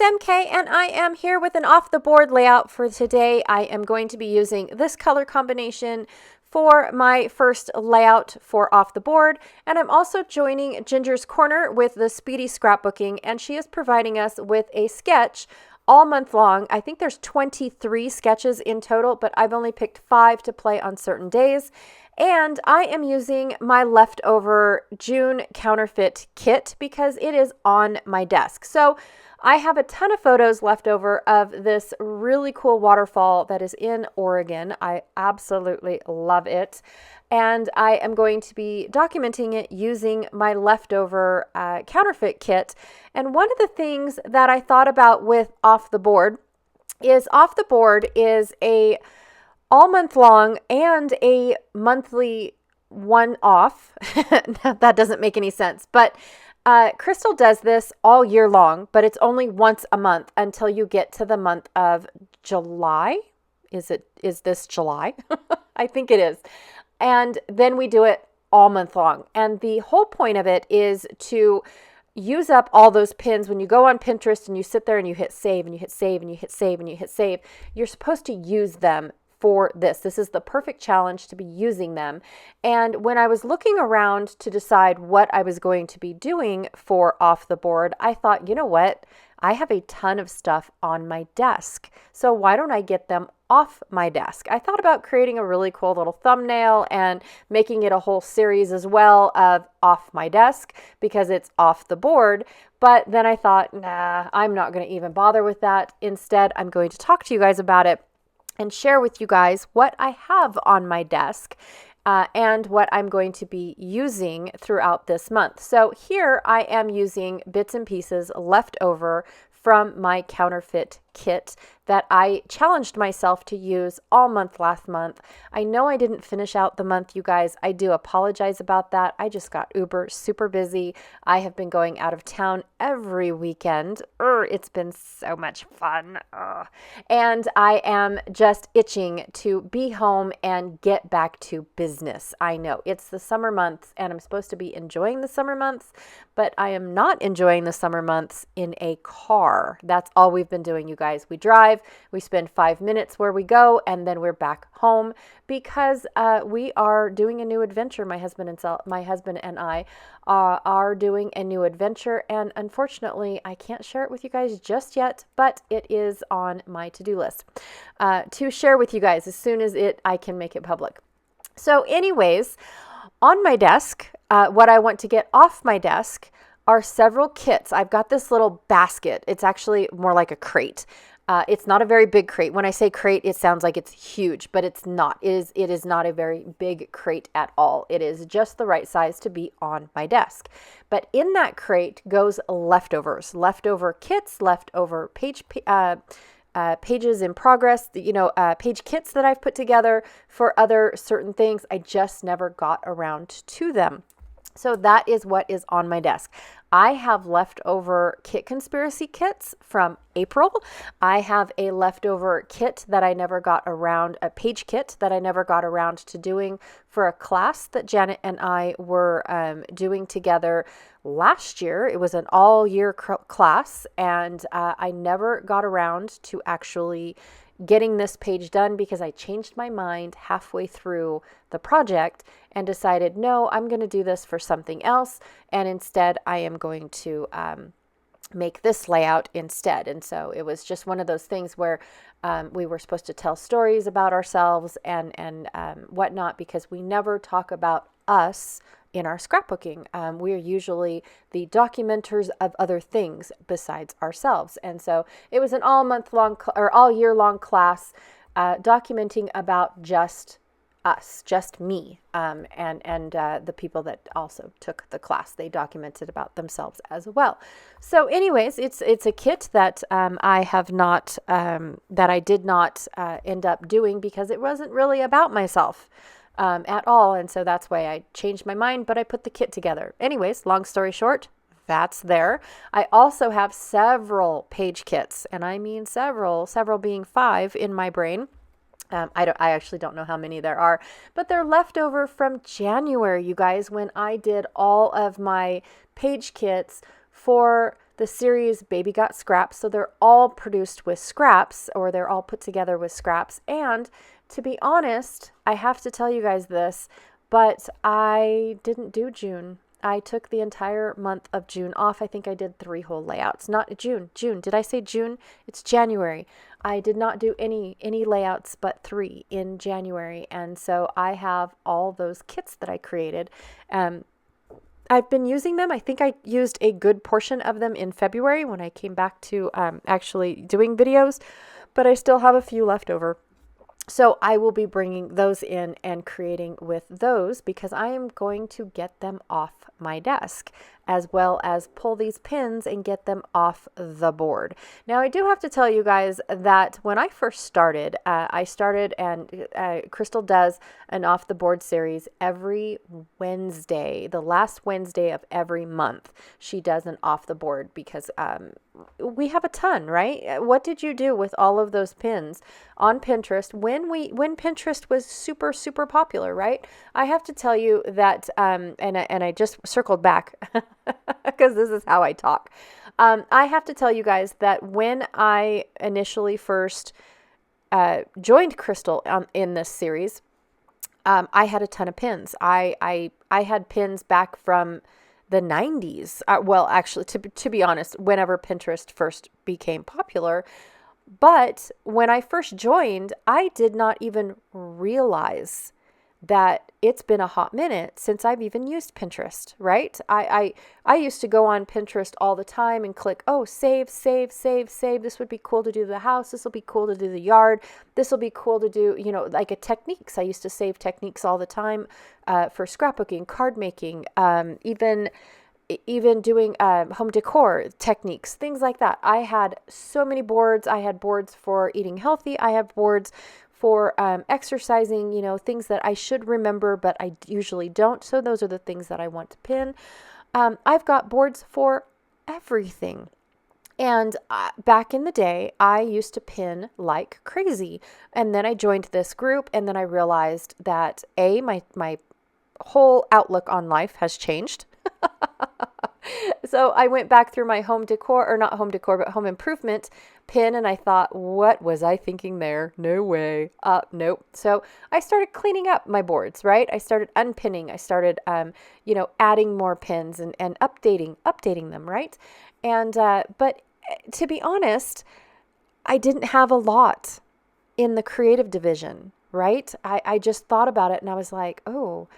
MK, and I am here with an off-the-board layout for today. I am going to be using this color combination for my first layout for off the board, and I'm also joining Ginger's Corner with the Speedy Scrapbooking, and she is providing us with a sketch all month long. I think there's 23 sketches in total, but I've only picked 5 to play on certain days. And I am using my leftover June counterfeit kit because it is on my desk. So I have a ton of photos left over of this really cool waterfall that is in Oregon. I absolutely love it. And I am going to be documenting it using my leftover counterfeit kit. And one of the things that I thought about with Off the Board is a all month long and a monthly one off. That doesn't make any sense, but Crystal does this all year long, but it's only once a month until you get to the month of July. Is this July? I think it is. And then we do it all month long. And the whole point of it is to use up all those pins. When you go on Pinterest and you sit there and you hit save and you hit save and you hit save and you hit save, you're supposed to use them for this. This is the perfect challenge to be using them. And when I was looking around to decide what I was going to be doing for Off the Board, I thought, you know what? I have a ton of stuff on my desk. So why don't I get them off my desk? I thought about creating a really cool little thumbnail and making it a whole series as well of off my desk because it's off the board. But then I thought, nah, I'm not going to even bother with that. Instead, I'm going to talk to you guys about it and share with you guys what I have on my desk and what I'm going to be using throughout this month. So here I am using bits and pieces left over from my counterfeit kit that I challenged myself to use all month last month. I know I didn't finish out the month, you guys. I do apologize about that. I just got uber super busy. I have been going out of town every weekend. It's been so much fun. And I am just itching to be home and get back to business. I know it's the summer months and I'm supposed to be enjoying the summer months, but I am not enjoying the summer months in a car. That's all we've been doing, you guys. We drive, we spend 5 minutes where we go, and then we're back home because we are doing a new adventure. My husband and I are doing a new adventure, and unfortunately, I can't share it with you guys just yet, but it is on my to-do list to share with you guys as soon as I can make it public. So anyways, on my desk, what I want to get off my desk are several kits. I've got this little basket. It's actually more like a crate. It's not a very big crate. When I say crate, it sounds like it's huge, but it's not. It is not a very big crate at all. It is just the right size to be on my desk. But in that crate goes leftovers, leftover kits, leftover pages in progress, page kits that I've put together for other certain things. I just never got around to them. So that is what is on my desk. I have leftover kit conspiracy kits from April. I have a leftover kit that I never got around, a page kit that I never got around to doing for a class that Janet and I were doing together last year. It was an all-year class, and I never got around to actually getting this page done because I changed my mind halfway through the project and decided, no, I'm going to do this for something else. And instead, I am going to make this layout instead. And so it was just one of those things where we were supposed to tell stories about ourselves and whatnot, because we never talk about us in our scrapbooking. We are usually the documenters of other things besides ourselves. And so it was an all year long class documenting about just us, just me, and the people that also took the class. They documented about themselves as well. So anyways, it's a kit that I have not, that I did not end up doing because it wasn't really about myself at all. And so that's why I changed my mind, but I put the kit together. Anyways, long story short, that's there. I also have several page kits, and I mean several being 5 in my brain. I actually don't know how many there are, but they're left over from January, you guys, when I did all of my page kits for the the series Baby Got Scraps. So they're all produced with scraps, or they're all put together with scraps. And to be honest, I have to tell you guys this, but I didn't do June. I took the entire month of June off. I think I did 3 whole layouts. Not June. Did I say June? It's January. I did not do any layouts but 3 in January. And so I have all those kits that I created. I've been using them. I think I used a good portion of them in February when I came back to actually doing videos, but I still have a few left over. So I will be bringing those in and creating with those because I am going to get them off my desk, as well as pull these pins and get them off the board. Now, I do have to tell you guys that when I first started, and Crystal does an off the board series every Wednesday, the last Wednesday of every month. She does an off the board because we have a ton, right? What did you do with all of those pins on Pinterest when Pinterest was super, super popular, right? I have to tell you that, and I just circled back because this is how I talk. I have to tell you guys that when I initially first joined Crystal in this series, I had a ton of pins. I had pins back from the 90s. Well, actually, to be honest, whenever Pinterest first became popular. But when I first joined, I did not even realize that it's been a hot minute since I've even used Pinterest, right? I used to go on Pinterest all the time and click, oh, save. This would be cool to do the house. This will be cool to do the yard. This will be cool to do, like a techniques. I used to save techniques all the time for scrapbooking, card making, even doing home decor techniques, things like that. I had so many boards. I had boards for eating healthy. I have boards for exercising, things that I should remember, but I usually don't. So those are the things that I want to pin. I've got boards for everything. And back in the day, I used to pin like crazy. And then I joined this group, and then I realized that my whole outlook on life has changed. So I went back through my home decor, or not home decor, but home improvement pin, and I thought, what was I thinking there? No way. Nope. So I started cleaning up my boards, right? I started unpinning. I started, adding more pins and updating them, right? And, but to be honest, I didn't have a lot in the creative division, right? I just thought about it and I was like, oh,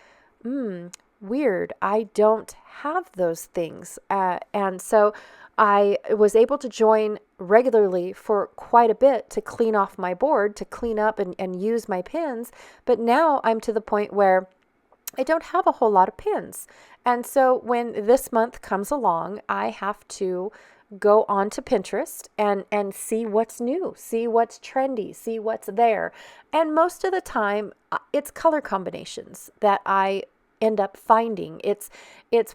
weird. I don't have those things. And so I was able to join regularly for quite a bit to clean off my board, to clean up and use my pins. But now I'm to the point where I don't have a whole lot of pins. And so when this month comes along, I have to go onto Pinterest and see what's new, see what's trendy, see what's there. And most of the time, it's color combinations that I end up finding. It's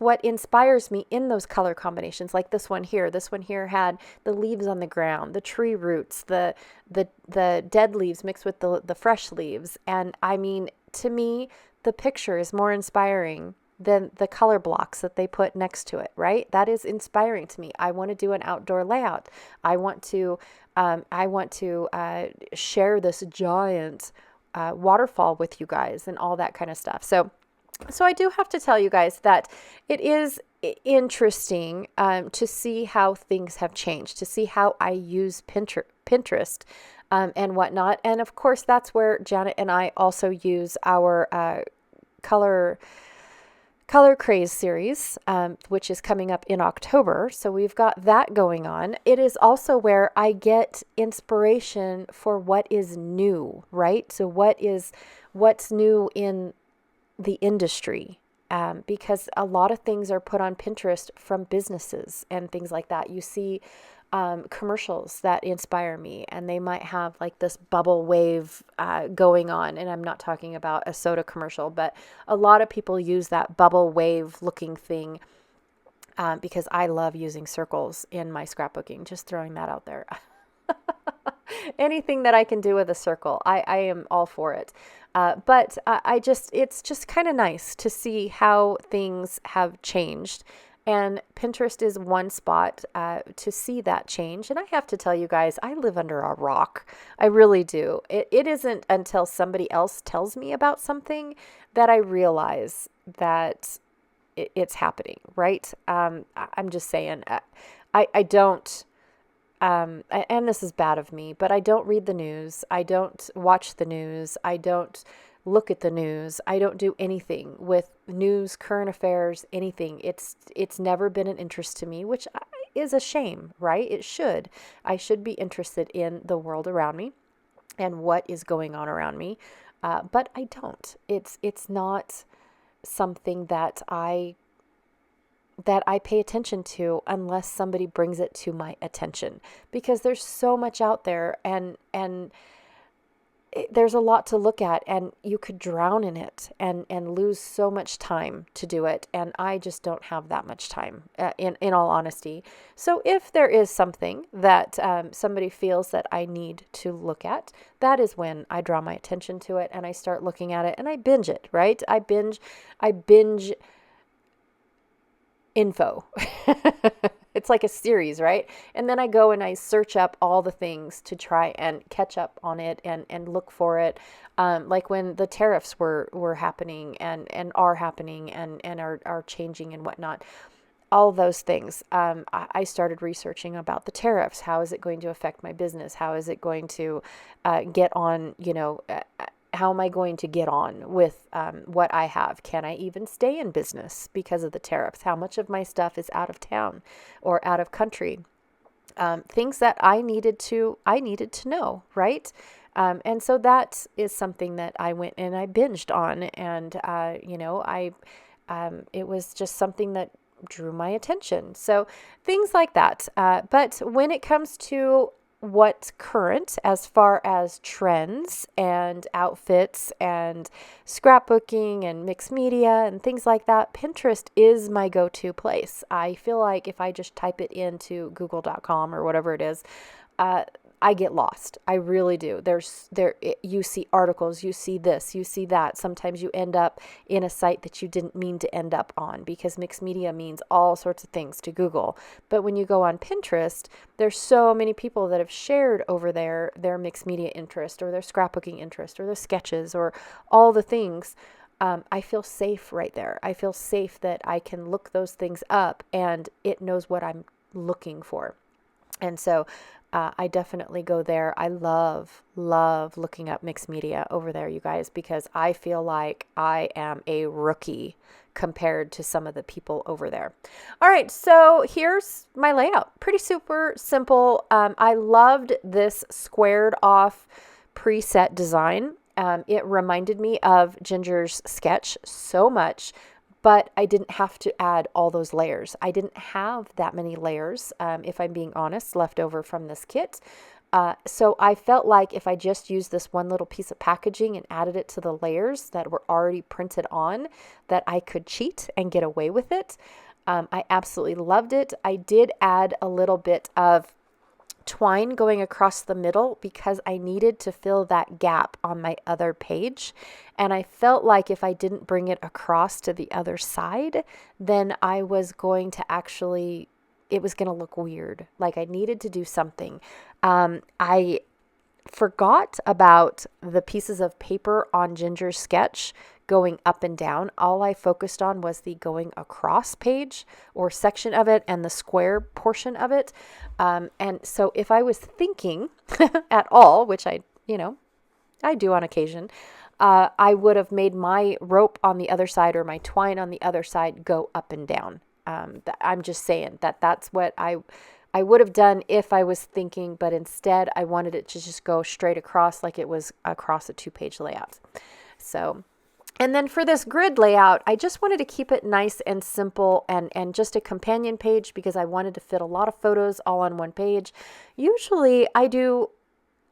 what inspires me in those color combinations, like this one here. This one here had the leaves on the ground, the tree roots, the dead leaves mixed with the fresh leaves. And I mean, to me, the picture is more inspiring than the color blocks that they put next to it, right? That is inspiring to me. I want to do an outdoor layout. I want to share this giant waterfall with you guys and all that kind of stuff. So I do have to tell you guys that it is interesting to see how things have changed, to see how I use Pinterest and whatnot. And of course, that's where Janet and I also use our color craze series, which is coming up in October. So we've got that going on. It is also where I get inspiration for what is new, right? So what's new in the industry, because a lot of things are put on Pinterest from businesses and things like that. You see commercials that inspire me, and they might have like this bubble wave going on. And I'm not talking about a soda commercial, but a lot of people use that bubble wave looking thing because I love using circles in my scrapbooking. Just throwing that out there. Anything that I can do with a circle, I am all for it. But it's just kind of nice to see how things have changed And Pinterest is one spot to see that change. And I have to tell you guys, I live under a rock. I really do. It isn't until somebody else tells me about something that I realize that it's happening, right? I'm just saying, I don't, and this is bad of me, but I don't read the news. I don't watch the news. I don't look at the news. I don't do anything with news, current affairs, anything. It's never been an interest to me, which is a shame, right? It should. I should be interested in the world around me and what is going on around me, but I don't. It's not something that I pay attention to unless somebody brings it to my attention, because there's so much out there, and there's a lot to look at, and you could drown in it and lose so much time to do it. And I just don't have that much time, in all honesty. So if there is something that somebody feels that I need to look at, that is when I draw my attention to it and I start looking at it and I binge it, right? I binge info. It's like a series, right? And then I go and I search up all the things to try and catch up on it and look for it. Like when the tariffs were happening and are happening and are changing and whatnot, all those things. I started researching about the tariffs. How is it going to affect my business? How is it going to get on, how am I going to get on with what I have? Can I even stay in business because of the tariffs? How much of my stuff is out of town or out of country? Things that I needed to know, right? And so that is something that I went and I binged on, and it was just something that drew my attention. So things like that. But when it comes to what's current as far as trends and outfits and scrapbooking and mixed media and things like that, Pinterest is my go-to place. I feel like if I just type it into google.com or whatever it is, I get lost. I really do. You see articles, you see this, you see that. Sometimes you end up in a site that you didn't mean to end up on, because mixed media means all sorts of things to Google. But when you go on Pinterest, there's so many people that have shared over there their mixed media interest or their scrapbooking interest or their sketches or all the things. I feel safe right there. I feel safe that I can look those things up and it knows what I'm looking for. And so I definitely go there. I love looking up mixed media over there, you guys, because I feel like I am a rookie compared to some of the people over there. All right, so here's my layout. Pretty super simple. I loved this squared off preset design. It reminded me of Ginger's sketch so much, but I didn't have to add all those layers. I didn't have that many layers, if I'm being honest, left over from this kit. So I felt like if I just used this one little piece of packaging and added it to the layers that were already printed on, that I could cheat and get away with it. I absolutely loved it. I did add a little bit of twine going across the middle because I needed to fill that gap on my other page. And I felt like if I didn't bring it across to the other side, then I was going to it was going to look weird. Like I needed to do something. I forgot about the pieces of paper on Ginger's sketch going up and down. All I focused on was the going across page or section of it and the square portion of it. And so if I was thinking at all, which I do on occasion, I would have made my rope on the other side or my twine on the other side go up and down. I'm just saying that's what I would have done if I was thinking, but instead I wanted it to just go straight across like it was across a 2-page layout. So, and then for this grid layout, I just wanted to keep it nice and simple and just a companion page because I wanted to fit a lot of photos all on one page. Usually I do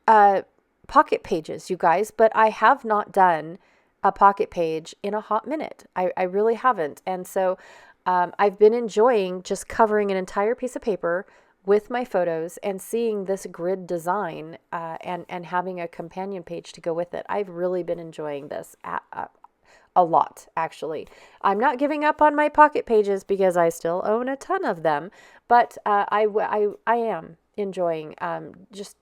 pocket pages, you guys, but I have not done a pocket page in a hot minute. I really haven't. And so I've been enjoying just covering an entire piece of paper with my photos and seeing this grid design and having a companion page to go with it. I've really been enjoying this a lot, actually. I'm not giving up on my pocket pages because I still own a ton of them, but I am enjoying just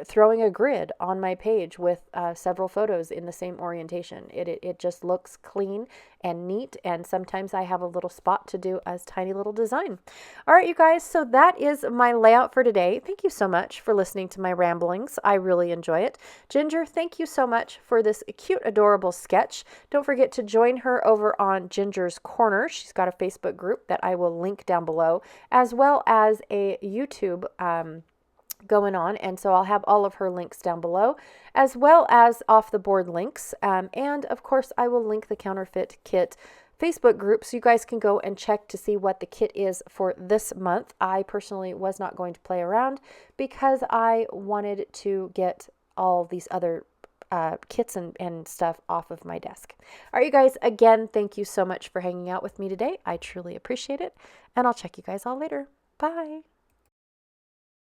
throwing a grid on my page with several photos in the same orientation. It just looks clean and neat, and sometimes I have a little spot to do a tiny little design. All right, you guys, so that is my layout for today. Thank you so much for listening to my ramblings. I really enjoy it. Ginger, thank you so much for this cute, adorable sketch. Don't forget to join her over on Ginger's Corner. She's got a Facebook group that I will link down below, as well as a YouTube going on, and so I'll have all of her links down below, as well as off the board links, and of course I will link the Counterfeit Kit Facebook group so you guys can go and check to see what the kit is for this month. I personally was not going to play around because I wanted to get all these other kits and stuff off of my desk. All right, you guys, again, thank you so much for hanging out with me today. I truly appreciate it, and I'll check you guys all later. Bye.